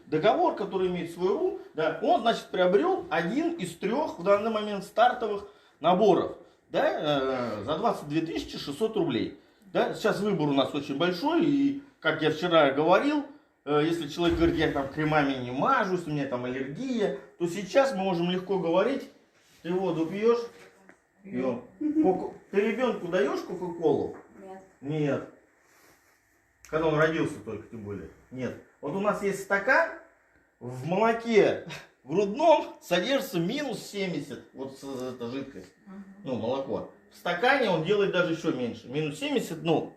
договор, который имеет свой рул, да, он, значит, приобрел один из трех в данный момент стартовых наборов, да, за 22 600 рублей. Да. Сейчас выбор у нас очень большой, и, как я вчера говорил, если человек говорит, я там кремами не мажусь, у меня там аллергия, то сейчас мы можем легко говорить, ты воду пьешь? Пьем. Ты ребенку даешь кока-колу? Нет. Нет. Когда он родился только, тем более. Нет. Вот у нас есть стакан, в молоке грудном содержится минус 70, вот эта жидкость, ну, молоко. В стакане он делает даже еще меньше. Минус 70, ну,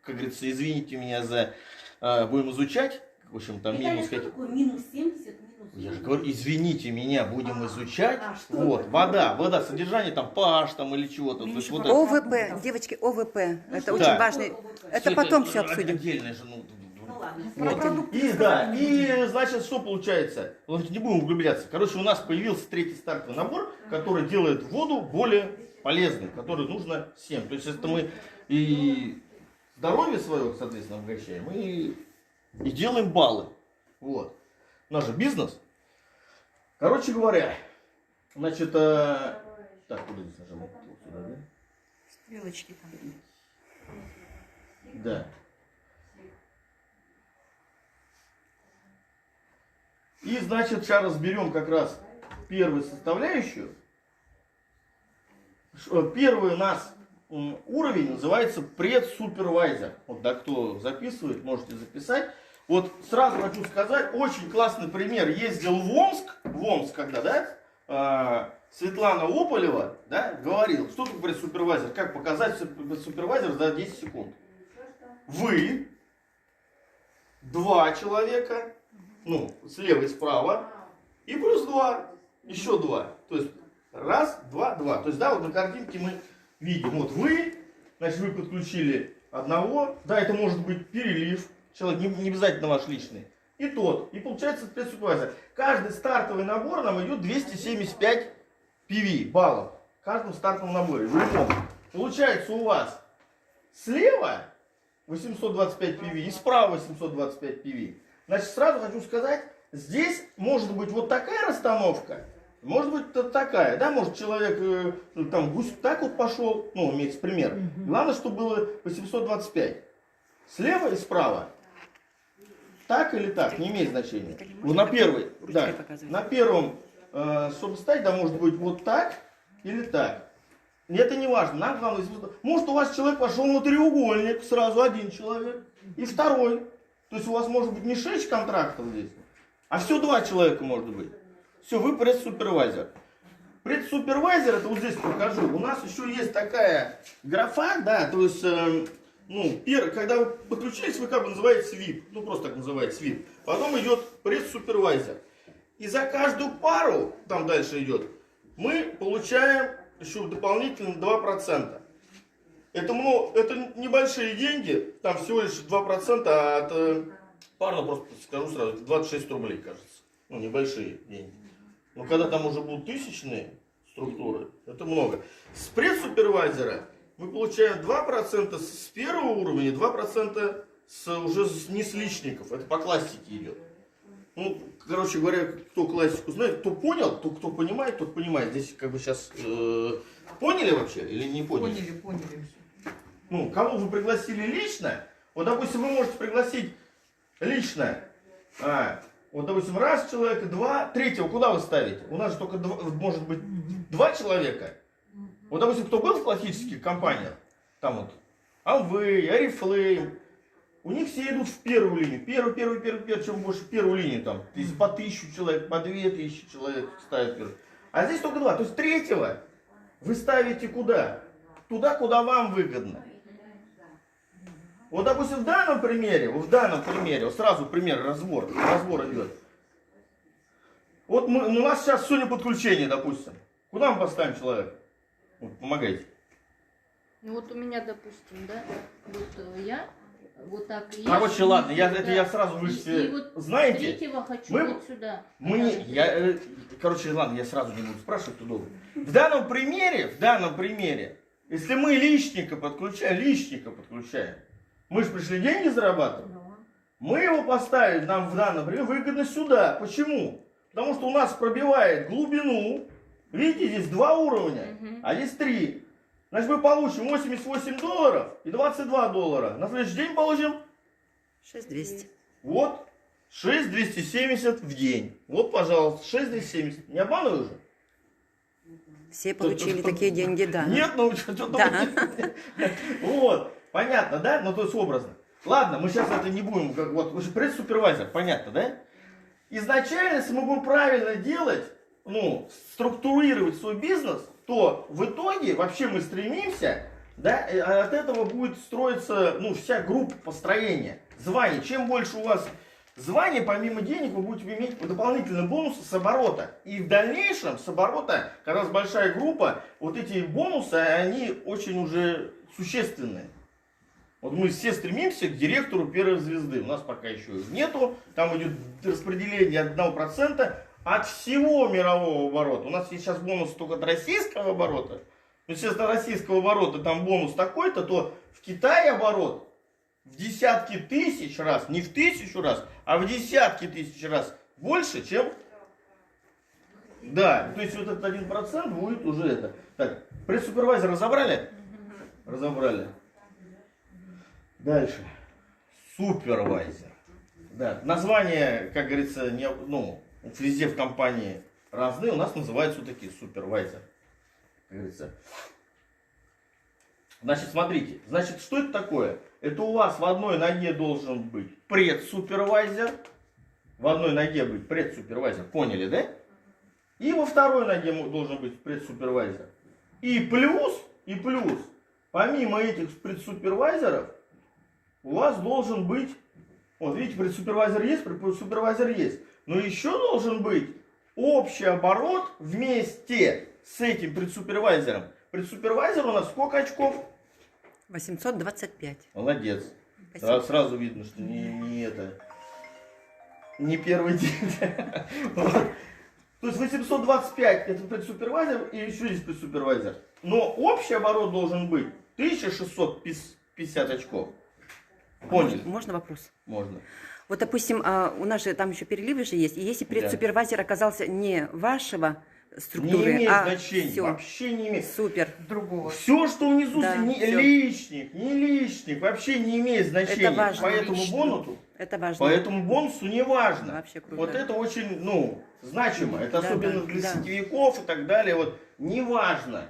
как говорится, извините меня за... будем изучать, в общем, там Виталий, минус... что такое минус 70, минус 70? Я же говорю, извините меня, будем изучать. что Вот, это? вода, содержание там pH там или чего-то. То есть, вот это. ОВП, девочки, ОВП. Это да. очень важный. Это потом все обсудим. Отдельное же, Ну ладно. вот. И да, и значит, что получается? Вот не будем углубляться. Короче, у нас появился третий стартовый набор, который делает воду более полезной, который нужно всем. То есть это мы и здоровье свое, соответственно, обогащаем, и делаем баллы. Вот. Наш же бизнес. Короче говоря, значит, так, куда здесь нажимать? Вот сюда, да? Стрелочки там. Да. И, значит, сейчас разберем как раз первую составляющую. Первый у нас уровень называется предсупервайзер. Вот, да, кто записывает, можете записать. Вот сразу хочу сказать, очень классный пример. Ездил в Омск когда, да, Светлана Ополева, да, говорил, что такое предсупервайзер, как показать предсупервайзер за 10 секунд. Вы, два человека, ну, слева и справа, и плюс два, еще два. То есть, раз, два, два. То есть, да, вот на картинке мы видим, вот вы, значит, вы подключили одного, да, это может быть перелив, человек не обязательно ваш личный, и тот, и получается предсупервайзер. Каждый стартовый набор нам идет 275 PV, баллов, в каждом стартовом наборе, в любом. Получается у вас слева 825 PV и справа 825 PV. Значит, сразу хочу сказать, здесь может быть вот такая расстановка, может быть такая, да, может человек там гусь так вот пошел, ну, имеется пример. Главное, чтобы было 825. Слева и справа. Так или так, не имеет значения. Вот на первой, да, на первом, чтобы стать, да, может быть вот так или так. Это не важно, нам главное, может у вас человек пошел на треугольник, сразу один человек, и второй. То есть у вас может быть не 6 контрактов здесь, а все 2 человека может быть. Все, вы предсупервайзер. Предсупервайзер, это вот здесь покажу. У нас еще есть такая графа, да, то есть, ну, когда вы подключились, вы как бы называете VIP, ну просто так называете VIP. Потом идет предсупервайзер. И за каждую пару, там дальше идет, мы получаем еще дополнительно 2%. Это небольшие деньги, там всего лишь 2% от парно, просто скажу сразу, 26 рублей, кажется. Ну, небольшие деньги. Но когда там уже будут тысячные структуры, это много. С предсупервайзера мы получаем 2% с первого уровня, 2% уже не с личников. Это по классике идет. Ну, короче говоря, кто классику знает, кто понял, кто понимает, тот понимает. Здесь как бы сейчас поняли вообще или не поняли? Поняли. Ну, кого вы пригласили лично, вот, допустим, вы можете пригласить лично, вот, допустим, раз человека, два, третьего куда вы ставите? У нас же только, может быть, 2 человека. Вот, допустим, кто был в классических компаниях, там вот, Amway, Oriflame, у них все идут в первую линию. Первую, чем больше первую линию, там, по 1000 человек, по 2000 человек ставят первую. А здесь только 2, то есть третьего вы ставите куда? Туда, куда вам выгодно. Вот, допустим, в данном примере, вот сразу пример, разбор идет. Вот у нас сейчас сегодня подключение, допустим. Куда мы поставим человека? Вот, помогайте. Ну вот у меня, допустим, да, вот я вот так. Короче, ладно, я сразу, вы же вот знаете. Третьего хочу вот сюда. Короче, ладно, я сразу не буду спрашивать, кто долго. В данном примере, если мы личника подключаем, мы же пришли деньги зарабатывать. Мы его поставили, нам в данном примере выгодно сюда. Почему? Потому что у нас пробивает глубину. Видите, здесь 2 уровня, а здесь 3. Значит, мы получим $88 и $22. На следующий день получим 6200. вот 6270 в день. Вот, пожалуйста, 6270. Не обманываю же? Все получили такие деньги, да. Нет, ну что Да. Вот, понятно, да? Ну, то есть образно. Ладно, мы сейчас это не будем, как вот, предсупервайзер, понятно, да? Изначально, если мы будем правильно делать, ну, структурировать свой бизнес, то в итоге вообще мы стремимся, да, от этого будет строиться, ну, вся группа построения, званий. Чем больше у вас званий, помимо денег, вы будете иметь дополнительные бонусы с оборота. И в дальнейшем с оборота, когда у вас большая группа, вот эти бонусы, они очень уже существенные. Вот мы все стремимся к директору первой звезды. У нас пока еще нету. Там идет распределение 1% от всего мирового оборота. У нас есть сейчас бонус только от российского оборота. Но если от российского оборота там бонус такой-то, то в Китае оборот в десятки тысяч раз, не в 1000 раз, а в десятки тысяч раз больше, чем... Да, то есть вот этот 1% будет уже это. Так, предсупервайзер разобрали? Разобрали. Дальше. Супервайзер. Да, название, как говорится, не, ну, везде в компании разные, у нас называются вот такие супервайзер. Как говорится. Значит, смотрите, значит, что это такое? Это у вас в одной ноге должен быть предсупервайзер. В одной ноге быть предсупервайзер, поняли, да? И во второй ноге должен быть предсупервайзер. И плюс, помимо этих предсупервайзеров, у вас должен быть, вот видите, предсупервайзер есть, предсупервайзер есть. Но еще должен быть общий оборот вместе с этим предсупервайзером. Предсупервайзер у нас сколько очков? 825. Молодец. Спасибо. Сразу видно, что не первый день. Вот. То есть 825 это предсупервайзер и еще есть предсупервайзер. Но общий оборот должен быть 1650 очков. Поняли? Можно вопрос? Можно. Вот, допустим, у нас же там еще переливы же есть. И если предсупервайзер оказался не вашего структуры, Не имеет а значения. всё, Вообще не имеет. супер. Другого. Все, что внизу, Да, не всё. лишних, не лишних, вообще не имеет значения. Это важно. Это важно. По этому бонусу не важно. Вообще круто. Вот это очень, ну, значимо. Это Да, особенно да, для да. сетевиков и так далее. Вот не важно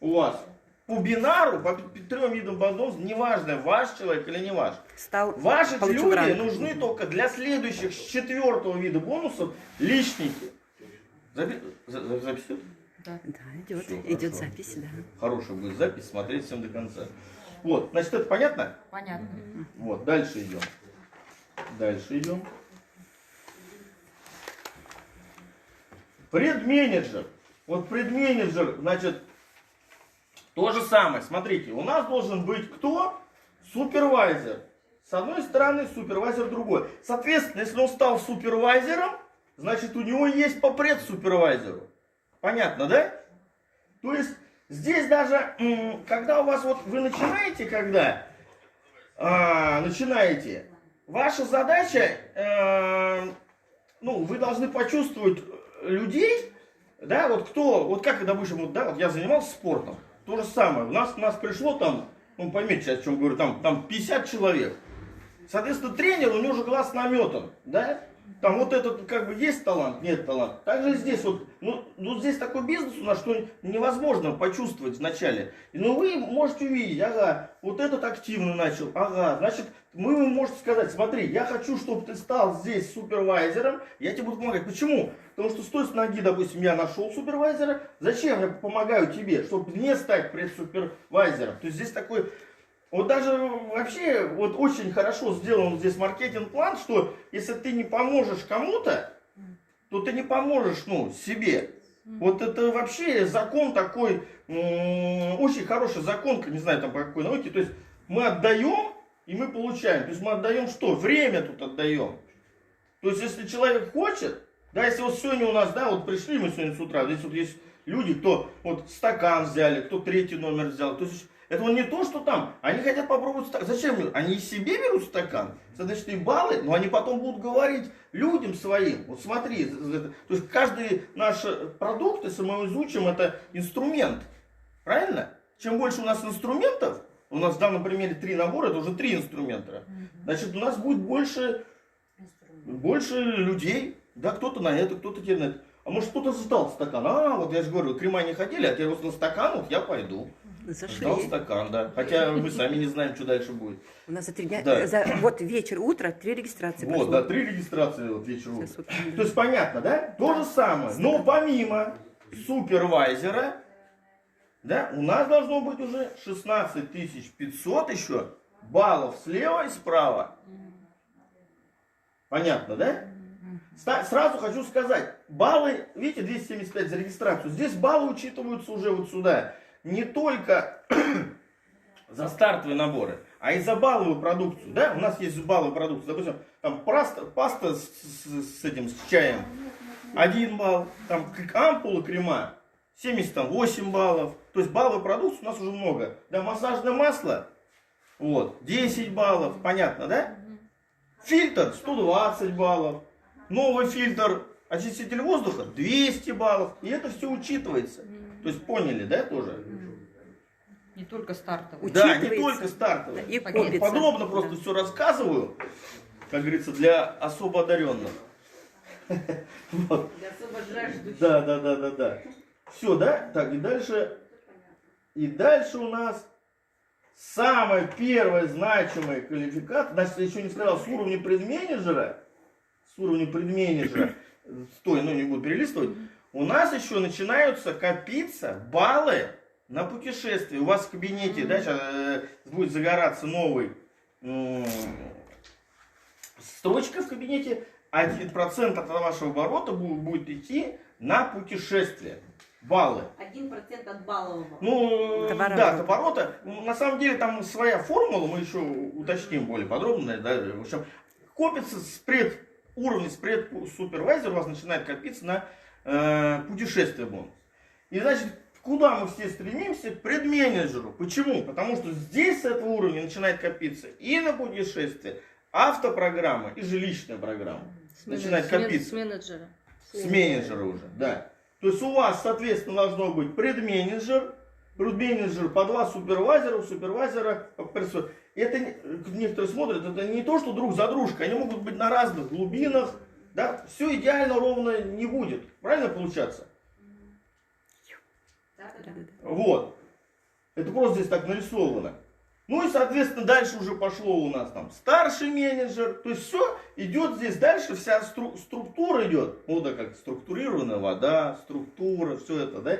у вас по бинару, по 3 видам бонусов, не важно, ваш человек или не ваш. Стал, Ваши получил люди ранг. нужны только для следующих с 4-го вида бонусов личники. Записывают? Да, идет. Всё, Идет хорошо. запись, да. Хорошая будет запись, смотреть всем до конца. Вот, значит, это понятно? Понятно. Вот, дальше идем. Дальше идем. Предменеджер. Вот предменеджер, значит, то же самое. Смотрите, у нас должен быть кто? Супервайзер. С одной стороны, супервайзер другой. Соответственно, если он стал супервайзером, значит, у него есть по предсупервайзеру. Понятно, да? То есть, здесь даже, когда у вас, вот вы начинаете, начинаете, ваша задача, ну, вы должны почувствовать людей, да, вот кто, вот как, допустим, вот, да, вот я занимался спортом, то же самое, у нас пришло там, ну, поймите сейчас, о чем говорю, там 50 человек, соответственно, тренер, у него же глаз наметан, да, там вот этот, как бы, есть талант, нет таланта. Также здесь вот, ну здесь такой бизнес у нас, что невозможно почувствовать вначале. Но вы можете увидеть, ага, вот этот активно начал, ага, значит, вы можете сказать, смотри, я хочу, чтобы ты стал здесь супервайзером, я тебе буду помогать. Почему? Потому что с той ноги, допустим, я нашел супервайзера, зачем я помогаю тебе, чтобы не стать предсупервайзером? То есть здесь такой... Вот даже вообще вот очень хорошо сделан здесь маркетинг-план, что если ты не поможешь кому-то, то ты не поможешь, ну, себе. Вот это вообще закон такой, очень хороший закон, не знаю там по какой науке. То есть мы отдаем и мы получаем. То есть мы отдаем что? Время тут отдаем. То есть если человек хочет, да, если вот сегодня у нас, да, вот пришли мы сегодня с утра, здесь вот есть люди, кто вот стакан взяли, кто 3-й номер взял. То есть Это он не то, что там. Они хотят попробовать стакан. Зачем? Они и себе берут стакан. Значит, и баллы, но они потом будут говорить людям своим. Вот смотри, то есть каждый наш продукт, если мы его изучим, это инструмент. Правильно? Чем больше у нас инструментов, у нас в данном примере 3 набора, это уже 3 инструмента. Значит, у нас будет больше людей. Да, кто-то на это, кто-то теперь на это. А может кто-то сдал стакан. Вот я же говорю, крема не хотели, а теперь вот на стакан, вот я пойду. Зашли. Сдал стакан, да. Хотя мы сами не знаем, что дальше будет. У нас за 3 дня, Да. вот вечер, утро, 3 регистрации Вот, прошло. да, 3 регистрации вот вечером. Сейчас вот, То есть понятно, да? То же самое. Но помимо супервайзера, да, у нас должно быть уже 16 500 еще баллов слева и справа. Понятно, да? Сразу хочу сказать, баллы, видите, 275 за регистрацию. Здесь баллы учитываются уже вот сюда. Не только за стартовые наборы, а и за балловую продукцию. Да? У нас есть балловая продукция. Допустим, там паста с этим, с чаем 1 балл. Там ампула крема 78 баллов. То есть балловой продукции у нас уже много. Да, массажное масло вот, 10 баллов. Понятно, да? Фильтр 120 баллов. Новый фильтр, очиститель воздуха 200 баллов. И это все учитывается. То есть поняли, да, тоже? Не только стартовый. Да, не Учитывается. только стартовый. И Так, копится. Подробно просто Да. все рассказываю, как говорится, для особо одаренных. Вот. Для особо жаждущих. Да. Все, да? Так, и дальше. И дальше у нас самая первая значимая квалификация. Значит, я еще не сказал, с уровня предменеджера. Стой, не буду перелистывать. У нас еще начинаются копиться баллы на путешествие. У вас в кабинете, да, сейчас будет загораться новый строчка в кабинете. 1% от вашего оборота будет идти на путешествие. Баллы. 1% от баллового. Товарооборота. От оборота. На самом деле там своя формула, мы еще уточним более подробно. Да, в общем, копится уровень супервайзер у вас начинает копиться на путешествие бонус. И значит, куда мы все стремимся? К предменеджеру. Почему? Потому что здесь с этого уровня начинает копиться и на путешествие, автопрограмма и жилищная программа. Начинает копиться. С менеджера. С менеджера уже, да. То есть у вас, соответственно, должно быть предменеджер по 2 супервайзера, супервайзера. Это некоторые смотрят, это не то, что друг за дружкой, они могут быть на разных глубинах, да, все идеально ровно не будет, правильно получаться? Вот, это просто здесь так нарисовано. Ну и, соответственно, дальше уже пошло у нас там старший менеджер, то есть все идет здесь дальше, вся структура идет, вот так как структурированная вода, структура, все это, да.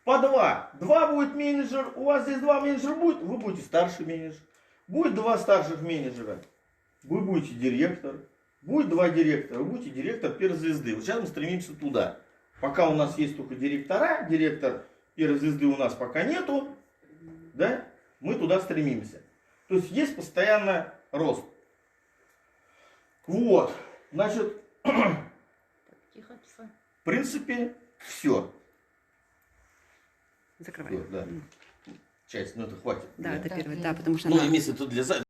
По 2. 2 будет менеджер, у вас здесь 2 менеджера будет, вы будете старший менеджер. Будет 2 старших менеджера, вы будете директор. Будет 2 директора, вы будете директор первой звезды. Вот сейчас мы стремимся туда. Пока у нас есть только директора, директор первой звезды у нас пока нету, да, мы туда стремимся. То есть есть постоянно рост. Вот, значит, Тихо. в принципе, все. Закрываем. Да. Часть, это хватит. Да, это Да, первый, да. да, потому что Ну, она... имеется тут для